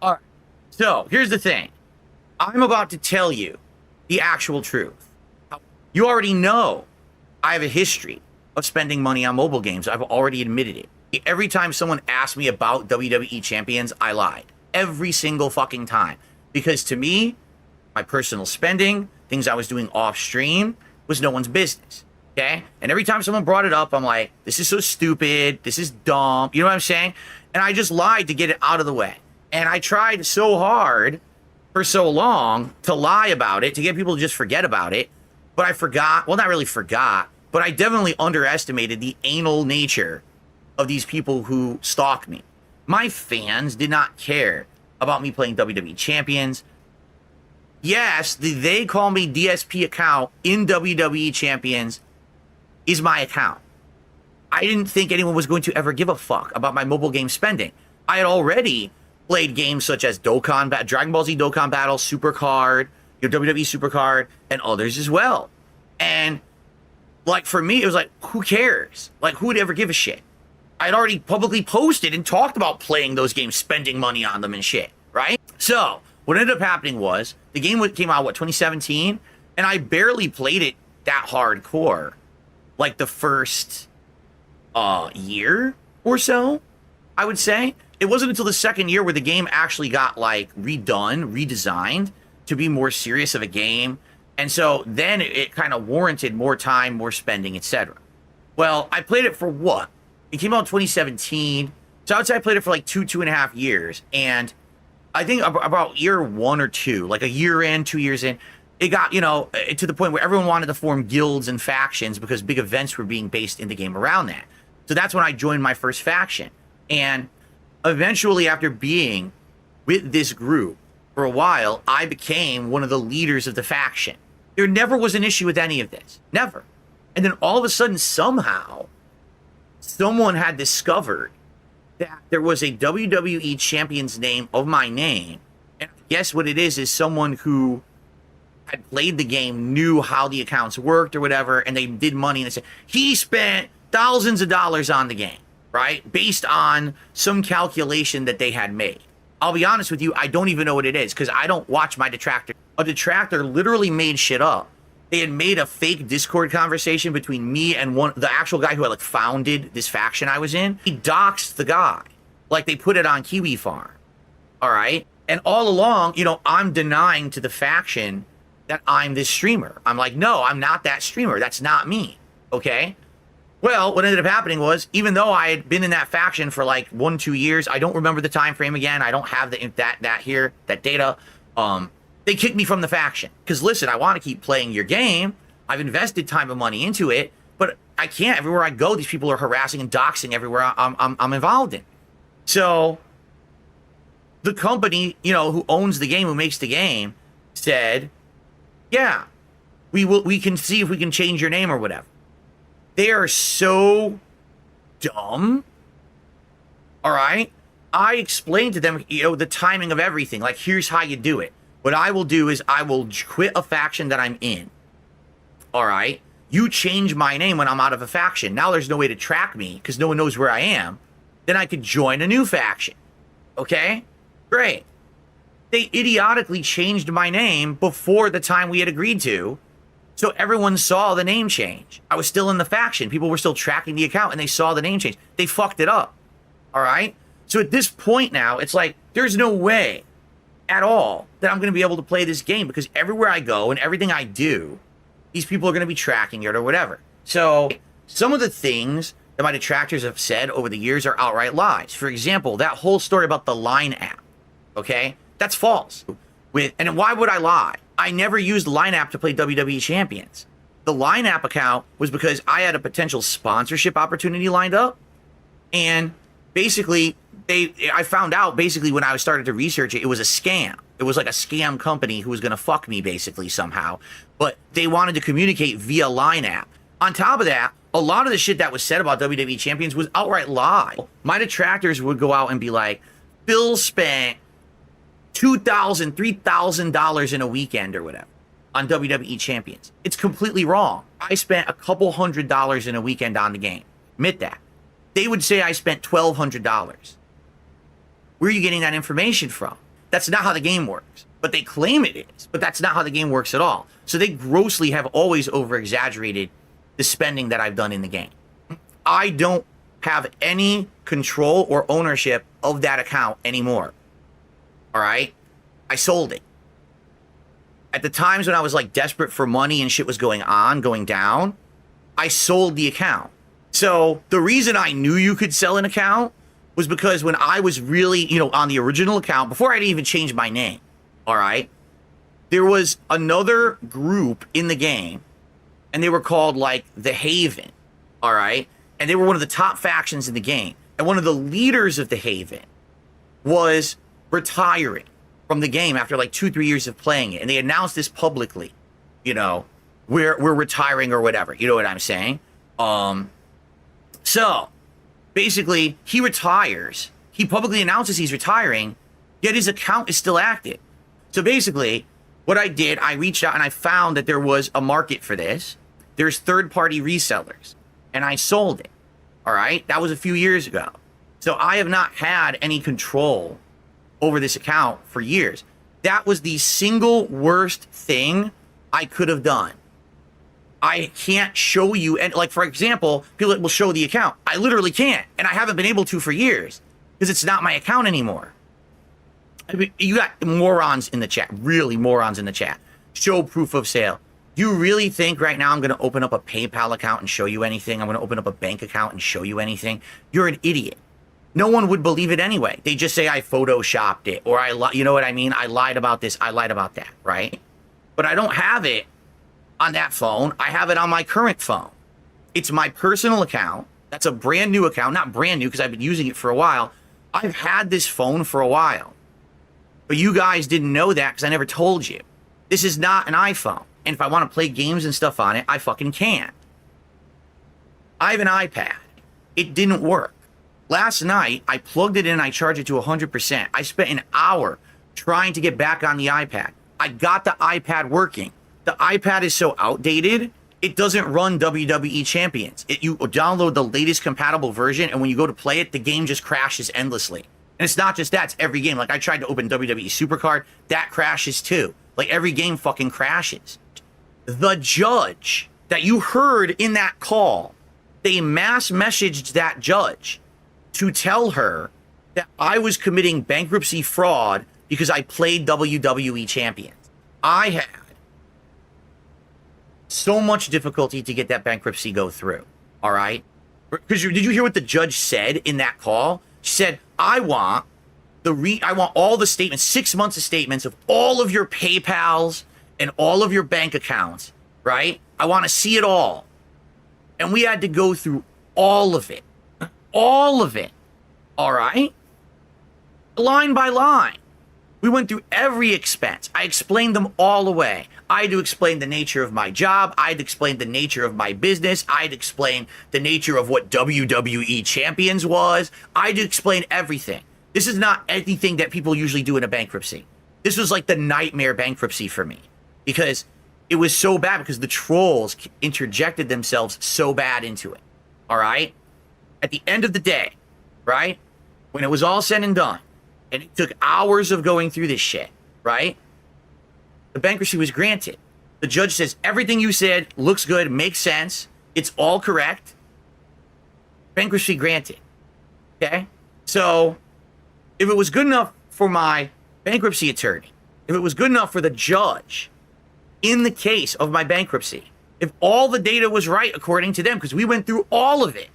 All right. So here's the thing. I'm about to tell you the actual truth. You already know I have a history of spending money on mobile games. I've already admitted it. Every time someone asked me about WWE champions, I lied. Every single fucking time. Because to me, my personal spending, things I was doing off stream, was no one's business. Okay? And every time someone brought it up, I'm like, this is so stupid. This is dumb. You know what I'm saying? And I just lied to get it out of the way. And I tried so hard for so long to lie about it, to get people to just forget about it. But I forgot, well, not really forgot, but I definitely underestimated the anal nature of these people who stalk me. My fans did not care about me playing WWE champions. Yes, they call me DSP account in WWE champions is my account. I didn't think anyone was going to ever give a fuck about my mobile game spending. I had already played games such as Dragon Ball Z Dokkan Battle, Supercard, WWE Supercard, and others as well. And like for me, it was like, who cares? Like, who would ever give a shit? I had already publicly posted and talked about playing those games, spending money on them and shit, right? So what ended up happening was the game came out, 2017? And I barely played it that hardcore. Like the first year or so, I would say. It wasn't until the second year where the game actually got like redesigned to be more serious of a game. And so then it kind of warranted more time, more spending, etc. Well, I played it for what? It came out in 2017. So I would say I played it for like 2.5 years. And I think about year 1 or 2, like a year in, 2 years in, it got, to the point where everyone wanted to form guilds and factions because big events were being based in the game around that. So that's when I joined my first faction. And eventually, after being with this group for a while, I became one of the leaders of the faction. There never was an issue with any of this. Never. And then all of a sudden, somehow, someone had discovered that there was a WWE champion's name of my name. And guess what it is someone who had played the game, knew how the accounts worked or whatever, and they did money, and they said, he spent thousands of dollars on the game, right? Based on some calculation that they had made. I'll be honest with you, I don't even know what it is, because I don't watch my detractor. A detractor literally made shit up. They had made a fake Discord conversation between me and the actual guy who had like founded this faction I was in. He doxed the guy. Like they put it on Kiwi Farm. All right. And all along, I'm denying to the faction that I'm this streamer. I'm like, no, I'm not that streamer. That's not me. Okay. Well, what ended up happening was, even though I had been in that faction for like 1-2 years, I don't remember the time frame again. I don't have that data. They kicked me from the faction. Because listen, I want to keep playing your game. I've invested time and money into it, but I can't. Everywhere I go, these people are harassing and doxing everywhere I'm involved in. So the company, who owns the game, who makes the game, said, yeah, we can see if we can change your name or whatever. They are so dumb. All right. I explained to them, the timing of everything. Like, here's how you do it. What I will do is I will quit a faction that I'm in. All right. You change my name when I'm out of a faction. Now there's no way to track me because no one knows where I am. Then I could join a new faction. Okay. Great. They idiotically changed my name before the time we had agreed to. So everyone saw the name change. I was still in the faction. People were still tracking the account and they saw the name change. They fucked it up. All right. So at this point now, it's like, there's no way at all that I'm going to be able to play this game because everywhere I go and everything I do, these people are going to be tracking it or whatever. So some of the things that my detractors have said over the years are outright lies. For example, that whole story about the Line app. Okay. That's false. And why would I lie? I never used Line app to play WWE champions. The Line app account was because I had a potential sponsorship opportunity lined up. And basically, I found out basically when I started to research it, it was a scam. It was like a scam company who was going to fuck me basically somehow. But they wanted to communicate via Line app. On top of that, a lot of the shit that was said about WWE champions was outright lie. My detractors would go out and be like, Bill spent $2,000, $3,000 in a weekend or whatever on WWE champions. It's completely wrong. I spent a couple $100s in a weekend on the game. Admit that. They would say I spent $1,200. Where are you getting that information from? That's not how the game works. But they claim it is. But that's not how the game works at all. So they grossly have always over-exaggerated the spending that I've done in the game. I don't have any control or ownership of that account anymore. All right? I sold it. At the times when I was like desperate for money and shit was going down, I sold the account. So the reason I knew you could sell an account was because when I was really, on the original account, before I'd even changed my name, all right, there was another group in the game, and they were called like the Haven, all right? And they were one of the top factions in the game. And one of the leaders of the Haven was retiring from the game after like 2-3 years of playing it. And they announced this publicly, we're retiring or whatever. You know what I'm saying? So basically he retires. He publicly announces he's retiring, yet his account is still active. So basically what I did, I reached out and I found that there was a market for this. There's third-party resellers, and I sold it. All right? That was a few years ago. So I have not had any control over this account for years. That was the single worst thing I could have done. I can't show you, and like, for example, people will show the account. I literally can't, and I haven't been able to for years because it's not my account anymore. I mean, you got morons in the chat, really morons in the chat. Show proof of sale. Do you really think right now I'm going to open up a PayPal account and show you anything? I'm going to open up a bank account and show you anything? You're an idiot. No one would believe it anyway. They just say I photoshopped it, or you know what I mean? I lied about this, I lied about that, right? But I don't have it on that phone. I have it on my current phone. It's my personal account. That's a brand new account. Not brand new because I've been using it for a while. I've had this phone for a while. But you guys didn't know that because I never told you. This is not an iPhone. And if I want to play games and stuff on it, I fucking can. I have an iPad. It didn't work. Last night, I plugged it in and I charged it to 100%. I spent an hour trying to get back on the iPad. I got the iPad working. The iPad is so outdated, it doesn't run WWE Champions. You download the latest compatible version, and when you go to play it, the game just crashes endlessly. And it's not just that, it's every game. Like, I tried to open WWE Supercard, that crashes too. Like, every game fucking crashes. The judge that you heard in that call, they mass messaged that judge to tell her that I was committing bankruptcy fraud because I played WWE Champions. I had so much difficulty to get that bankruptcy go through, all right? Because did you hear what the judge said in that call? She said, I want all the statements, 6 months of statements of all of your PayPals and all of your bank accounts, right? I want to see it all. And we had to go through all of it. All of it. All right? Line by line. We went through every expense. I explained them all away. I had to explain the nature of my job. I had to explain the nature of my business. I had to explain the nature of what WWE Champions was. I had to explain everything. This is not anything that people usually do in a bankruptcy. This was like the nightmare bankruptcy for me because it was so bad because the trolls interjected themselves so bad into it. All right? At the end of the day, right? When it was all said and done, and it took hours of going through this shit, right? The bankruptcy was granted. The judge says, everything you said looks good, makes sense. It's all correct. Bankruptcy granted. Okay? So, if it was good enough for my bankruptcy attorney, if it was good enough for the judge in the case of my bankruptcy, if all the data was right according to them, because we went through all of it,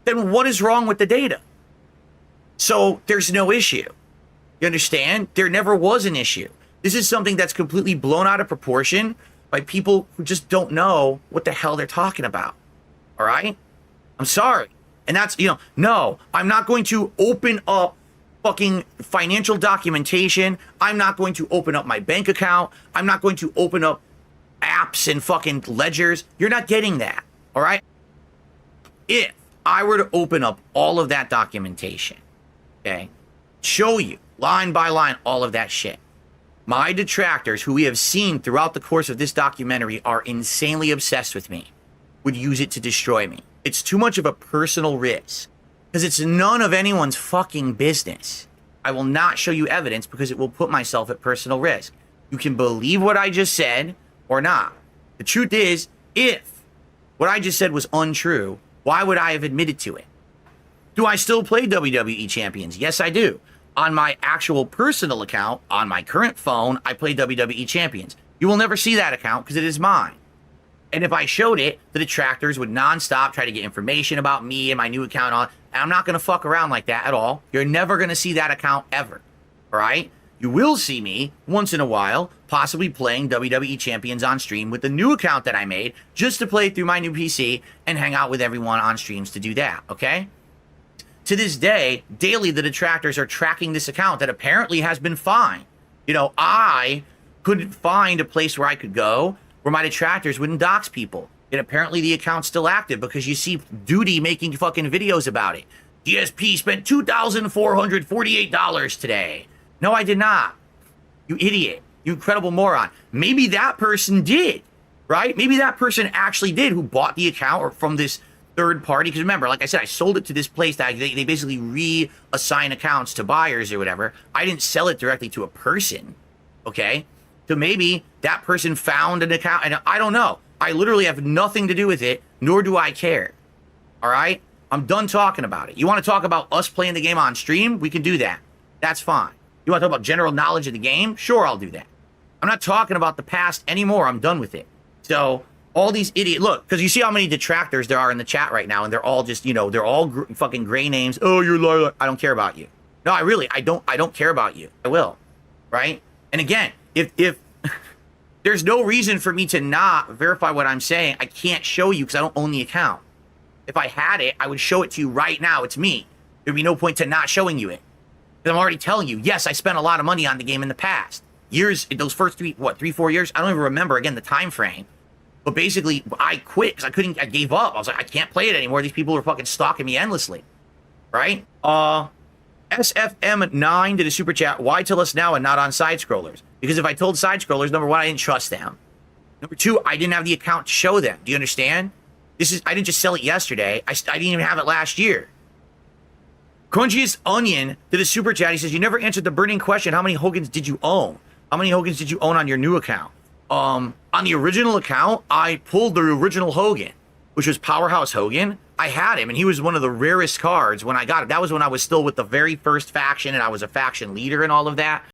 then what is wrong with the data? So there's no issue. You understand? There never was an issue. This is something that's completely blown out of proportion by people who just don't know what the hell they're talking about. All right? I'm sorry. And that's, no, I'm not going to open up fucking financial documentation. I'm not going to open up my bank account. I'm not going to open up apps and fucking ledgers. You're not getting that. All right? If I were to open up all of that documentation, okay, show you line by line all of that shit, my detractors, who we have seen throughout the course of this documentary are insanely obsessed with me, would use it to destroy me. It's too much of a personal risk because it's none of anyone's fucking business. I will not show you evidence because it will put myself at personal risk. You can believe what I just said or not. The truth is, if what I just said was untrue, why would I have admitted to it? Do I still play WWE Champions? Yes, I do. On my actual personal account, on my current phone, I play WWE Champions. You will never see that account because it is mine. And if I showed it, the detractors would nonstop try to get information about me and my new account on. And I'm not going to fuck around like that at all. You're never going to see that account ever. All right? You will see me once in a while, possibly playing WWE Champions on stream with the new account that I made just to play through my new PC and hang out with everyone on streams to do that. Okay? To this day, daily, the detractors are tracking this account that apparently has been fine. You know, I couldn't find a place where I could go where my detractors wouldn't dox people. And apparently the account's still active because you see Doody making fucking videos about it. DSP spent $2,448 today. No, I did not. You idiot. You incredible moron. Maybe that person did, right? Maybe that person actually did who bought the account or from this third party. Because remember, like I said, I sold it to this place that they basically reassign accounts to buyers or whatever. I didn't sell it directly to a person, okay? So maybe that person found an account, and I don't know. I literally have nothing to do with it, nor do I care. All right? I'm done talking about it. You want to talk about us playing the game on stream? We can do that. That's fine. You want to talk about general knowledge of the game? Sure, I'll do that. I'm not talking about the past anymore. I'm done with it. So all these idiots, look, because you see how many detractors there are in the chat right now, and they're all just, you know, they're all fucking gray names. Oh, you're lying. I don't care about you. No, I don't care about you. I will, right? And again, if there's no reason for me to not verify what I'm saying, I can't show you because I don't own the account. If I had it, I would show it to you right now. It's me. There'd be no point to not showing you it. Because I'm already telling you, yes, I spent a lot of money on the game in the past. Years, those first 3-4 years? I don't even remember, again, the time frame. But basically, I quit because I gave up. I was like, I can't play it anymore. These people are fucking stalking me endlessly. Right? SFM9 did a super chat. Why tell us now and not on side scrollers? Because if I told side scrollers, number one, I didn't trust them. Number two, I didn't have the account to show them. Do you understand? I didn't just sell it yesterday. I didn't even have it last year. Crunchiest Onion did a super chat. He says, you never answered the burning question. How many Hogans did you own? How many Hogans did you own on your new account? On the original account, I pulled the original Hogan, which was Powerhouse Hogan. I had him, and he was one of the rarest cards when I got it. That was when I was still with the very first faction, and I was a faction leader and all of that.